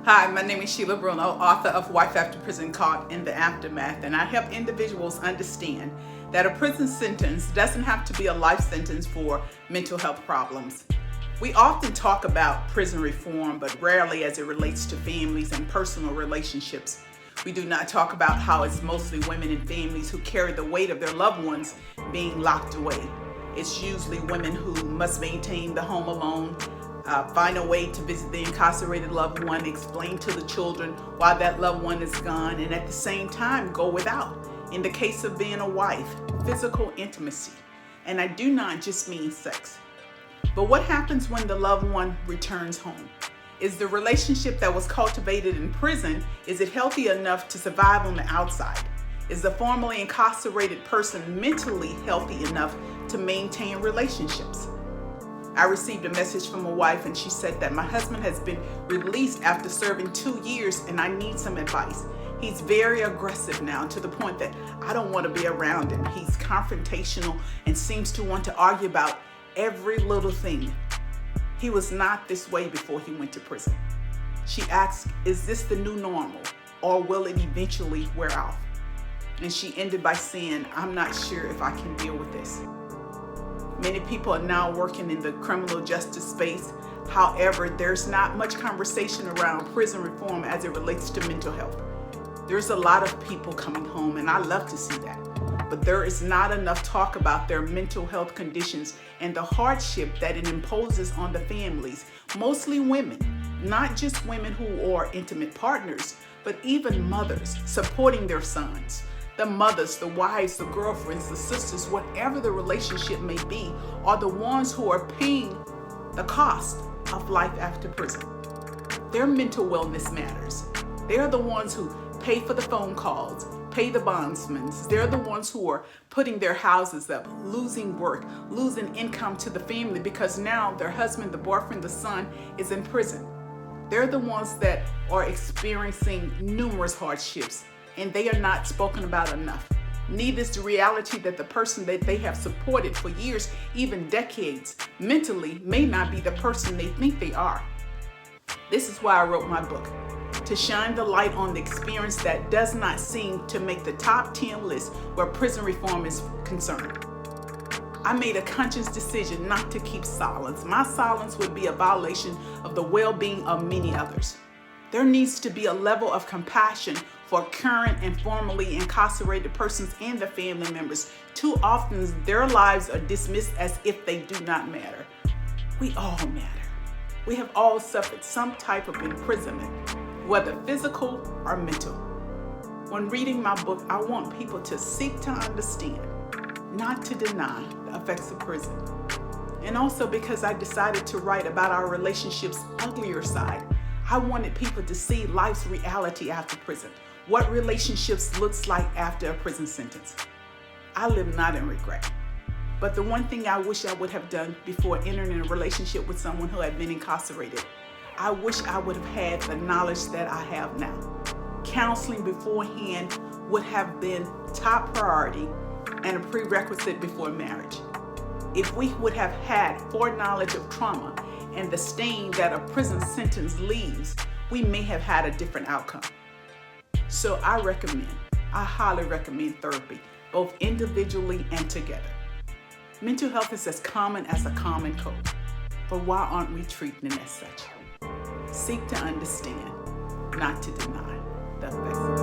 Hi, my name is Sheila Bruno, author of Wife After Prison Caught in the Aftermath, and I help individuals understand that a prison sentence doesn't have to be a life sentence for mental health problems. We often talk about prison reform, but rarely as it relates to families and personal relationships. We do not talk about how it's mostly women and families who carry the weight of their loved ones being locked away. It's usually women who must maintain the home alone, find a way to visit the incarcerated loved one, explain to the children why that loved one is gone, and at the same time go without. In the case of being a wife, physical intimacy. And I do not just mean sex. But what happens when the loved one returns home? Is the relationship that was cultivated in prison, is it healthy enough to survive on the outside? Is the formerly incarcerated person mentally healthy enough to maintain relationships? I received a message from a wife and she said that my husband has been released after serving 2 years and I need some advice. He's very aggressive now to the point that I don't want to be around him. He's confrontational and seems to want to argue about every little thing. He was not this way before he went to prison. She asked, is this the new normal or will it eventually wear off? And she ended by saying, I'm not sure if I can deal with this. Many people are now working in the criminal justice space. However, there's not much conversation around prison reform as it relates to mental health. There's a lot of people coming home, and I love to see that. But there is not enough talk about their mental health conditions and the hardship that it imposes on the families, mostly women, not just women who are intimate partners, but even mothers supporting their sons. The mothers, the wives, the girlfriends, the sisters, whatever the relationship may be, are the ones who are paying the cost of life after prison. Their mental wellness matters. They're the ones who pay for the phone calls, pay the bondsmen. They're the ones who are putting their houses up, losing work, losing income to the family because now their husband, the boyfriend, the son is in prison. They're the ones that are experiencing numerous hardships, and they are not spoken about enough. Neither is the reality that the person that they have supported for years, even decades, mentally may not be the person they think they are. This is why I wrote my book, to shine the light on the experience that does not seem to make the top 10 list where prison reform is concerned. I made a conscious decision not to keep silence. My silence would be a violation of the well-being of many others. There needs to be a level of compassion for current and formerly incarcerated persons and their family members. Too often, their lives are dismissed as if they do not matter. We all matter. We have all suffered some type of imprisonment, whether physical or mental. When reading my book, I want people to seek to understand, not to deny the effects of prison. And also because I decided to write about our relationship's uglier side, I wanted people to see life's reality after prison, what relationships looks like after a prison sentence. I live not in regret. But the one thing I wish I would have done before entering a relationship with someone who had been incarcerated, I wish I would have had the knowledge that I have now. Counseling beforehand would have been top priority and a prerequisite before marriage. If we would have had foreknowledge of trauma and the stain that a prison sentence leaves, we may have had a different outcome. So I highly recommend therapy, both individually and together. Mental health is as common as a common cold, but why aren't we treating it as such? Seek to understand, not to deny the effects.